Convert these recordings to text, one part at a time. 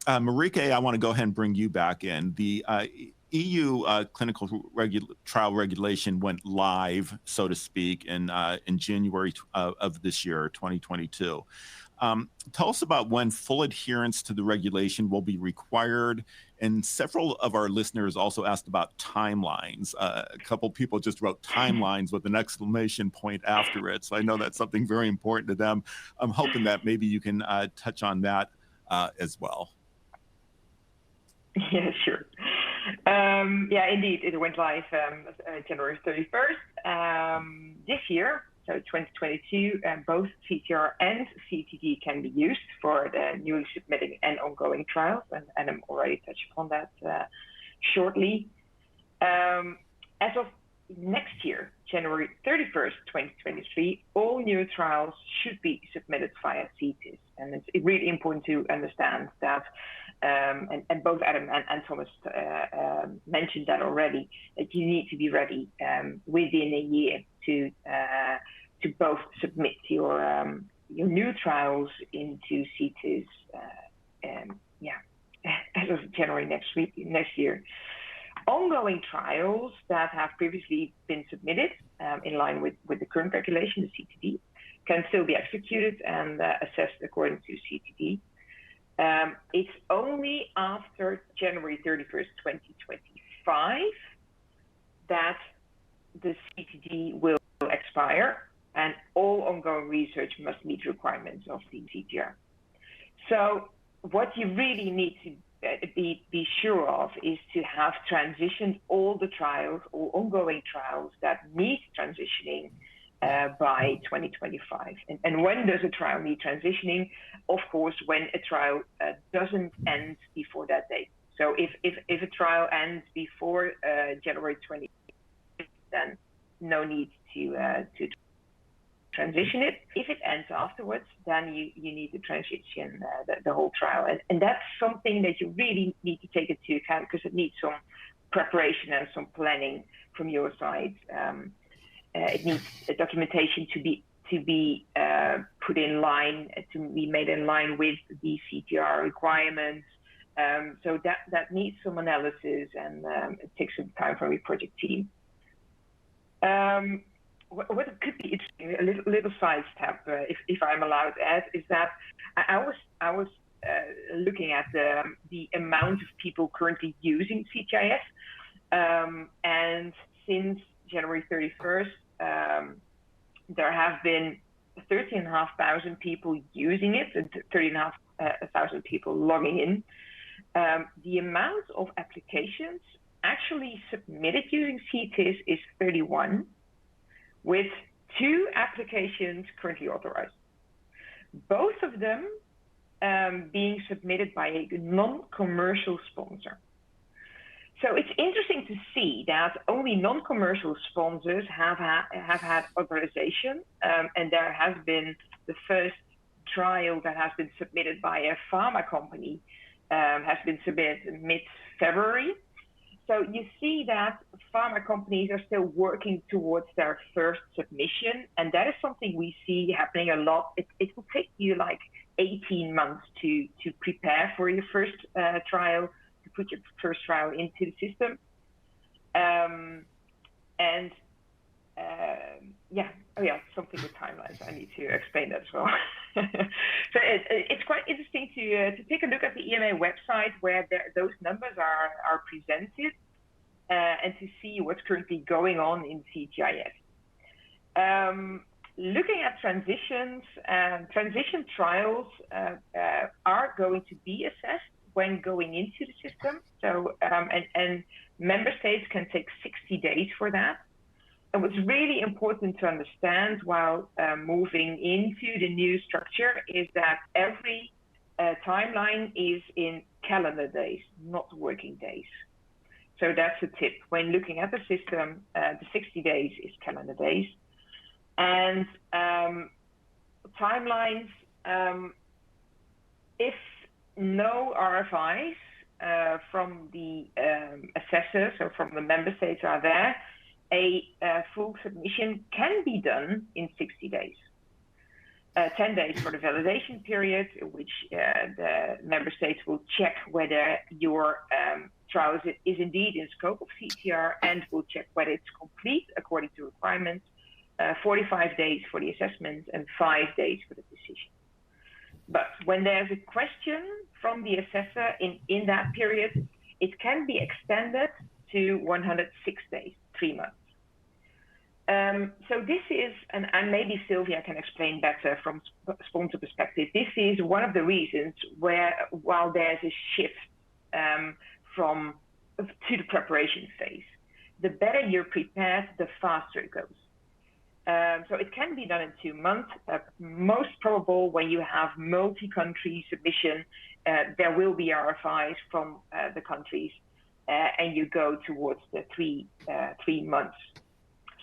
Marieke, I want to go ahead and bring you back in. The EU clinical trial regulation went live, so to speak, in January of this year, 2022. Tell us about when full adherence to the regulation will be required. And several of our listeners also asked about timelines. A couple people just wrote timelines with an exclamation point after it. So I know that's something very important to them. I'm hoping that maybe you can touch on that as well. Yeah, sure. Yeah, indeed, it went live January 31st this year. So 2022, both CTR and CTD can be used for the newly submitted and ongoing trials, and I'm already touched upon that shortly. As of next year, January 31st, 2023, all new trials should be submitted via CTIS. And it's really important to understand that, and both Adam and Thomas mentioned that already, that you need to be ready within a year to both submit your new trials into CTIS, as of January next year. Ongoing trials that have previously been submitted in line with the current regulation, the CTD, can still be executed and assessed according to CTD. It's only after January 31st, 2025 that the CTD will expire and all ongoing research must meet requirements of the CTR. So what you really need to be sure of is to have transitioned all the trials, all ongoing trials that need transitioning by 2025. And when does a trial need transitioning? Of course, when a trial doesn't end before that date. So if a trial ends before January 20, then no need to transition it. If it ends afterwards, then you need to transition the whole trial. And that's something that you really need to take into account because it needs some preparation and some planning from your side. It needs documentation to be put in line, to be made in line with the CTR requirements. So that needs some analysis and it takes some time from your project team. What could be interesting, a little side step, if I'm allowed to add, is that I was looking at the amount of people currently using CTIS, and since January 31st, there have been 13,500 people using it and 13,500 people logging in. The amount of applications actually submitted using CTIS is 31. With 2 applications currently authorized. Both of them being submitted by a non-commercial sponsor. So it's interesting to see that only non-commercial sponsors have had authorization, and there has been the first trial that has been submitted by a pharma company has been submitted mid-February. So you see that pharma companies are still working towards their first submission, and that is something we see happening a lot. It will take you like 18 months to prepare for your first trial, to put your first trial into the system. Something with timelines. I need to explain that as well. So it's quite interesting to take a look at the EMA website where those numbers are presented and to see what's currently going on in CTIS. Looking at transitions, transition trials are going to be assessed when going into the system. So and member states can take 60 days for that. And what's really important to understand while moving into the new structure is that every timeline is in calendar days, not working days. So that's a tip. When looking at the system, the 60 days is calendar days. And timelines, if no RFIs from the assessors or from the member states are there, a full submission can be done in 60 days. 10 days for the validation period, which the member states will check whether your trial is indeed in scope of CTR and will check whether it's complete according to requirements. 45 days for the assessment and 5 days for the decision. But when there's a question from the assessor in that period, it can be extended to 106 days, 3 months. So this is, and maybe Sylvia can explain better from sponsor perspective, this is one of the reasons where, while there's a shift to the preparation phase, the better you're prepared, the faster it goes. So it can be done in 2 months. Most probable when you have multi-country submission, there will be RFIs from the countries, and you go towards the 3 months.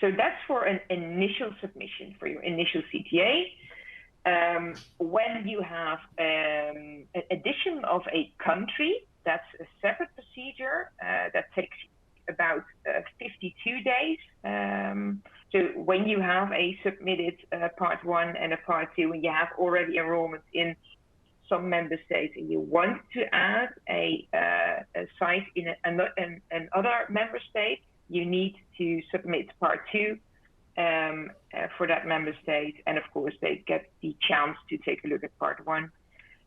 So that's for an initial submission, for your initial CTA. When you have an addition of a country, that's a separate procedure that takes about 52 days. So when you have a submitted part 1 and a part 2, and you have already enrollment in some member states, and you want to add a site in another member state, you need to submit part 2 for that member state, and of course they get the chance to take a look at part 1,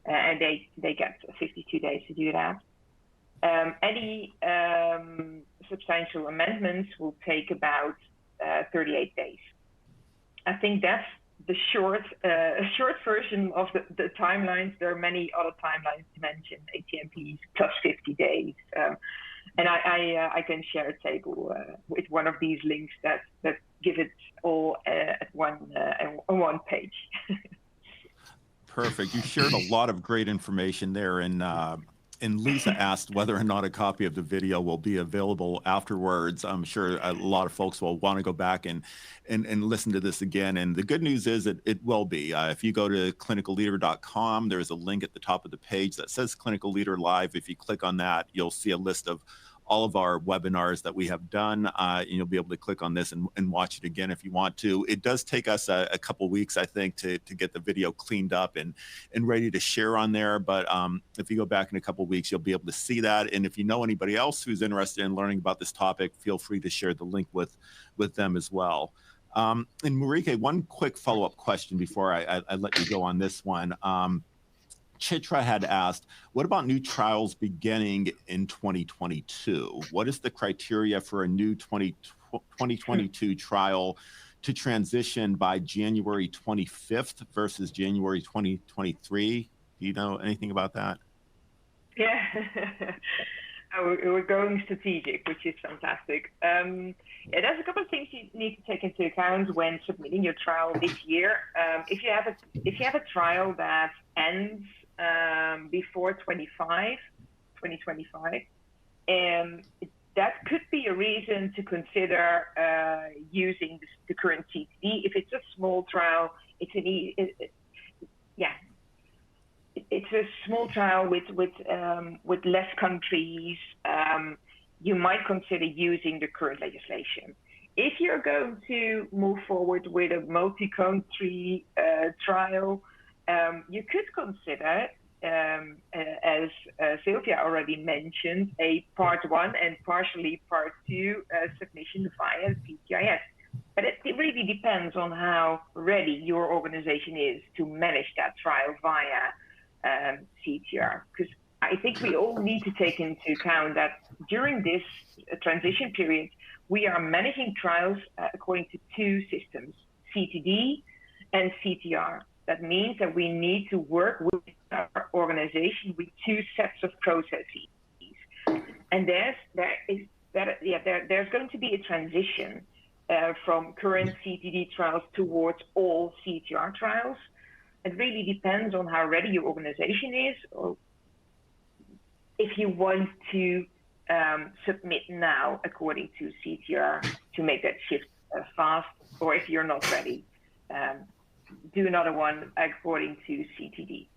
and they get 52 days to do that. Any substantial amendments will take about 38 days. I think that's the short version of the timelines. There are many other timelines to mention, ATMPs plus 50 days. And I can share a table with one of these links that give it all at on one page. Perfect. You shared a lot of great information there, and Lisa asked whether or not a copy of the video will be available afterwards. I'm sure a lot of folks will want to go back and listen to this again. And the good news is that it will be. If you go to clinicalleader.com, there's a link at the top of the page that says Clinical Leader Live. If you click on that, you'll see a list of all of our webinars that we have done, and you'll be able to click on this and watch it again if you want to. It does take us a couple weeks, I think, to get the video cleaned up and ready to share on there. But if you go back in a couple weeks, you'll be able to see that. And if you know anybody else who's interested in learning about this topic, feel free to share the link with them as well. And Marieke, one quick follow-up question before I let you go on this one. Chitra had asked, what about new trials beginning in 2022? What is the criteria for a new 2022 trial to transition by January 25th versus January 2023? Do you know anything about that? Yeah, we're going strategic, which is fantastic. Yeah, there's a couple of things you need to take into account when submitting your trial this year. If you have a trial that ends before 2025, that could be a reason to consider using the current CTD. If it's a small trial, it's a small trial with less countries. You might consider using the current legislation. If you're going to move forward with a multi-country trial, you could consider, as Sylvia already mentioned, a part 1 and partially part 2 submission via CTIS. But it really depends on how ready your organization is to manage that trial via CTR. Because I think we all need to take into account that during this transition period, we are managing trials according to 2 systems, CTD and CTR. That means that we need to work with our organization with 2 sets of processes. And there's going to be a transition from current CTD trials towards all CTR trials. It really depends on how ready your organization is, or if you want to submit now according to CTR to make that shift fast, or if you're not ready, do another one according to CTD.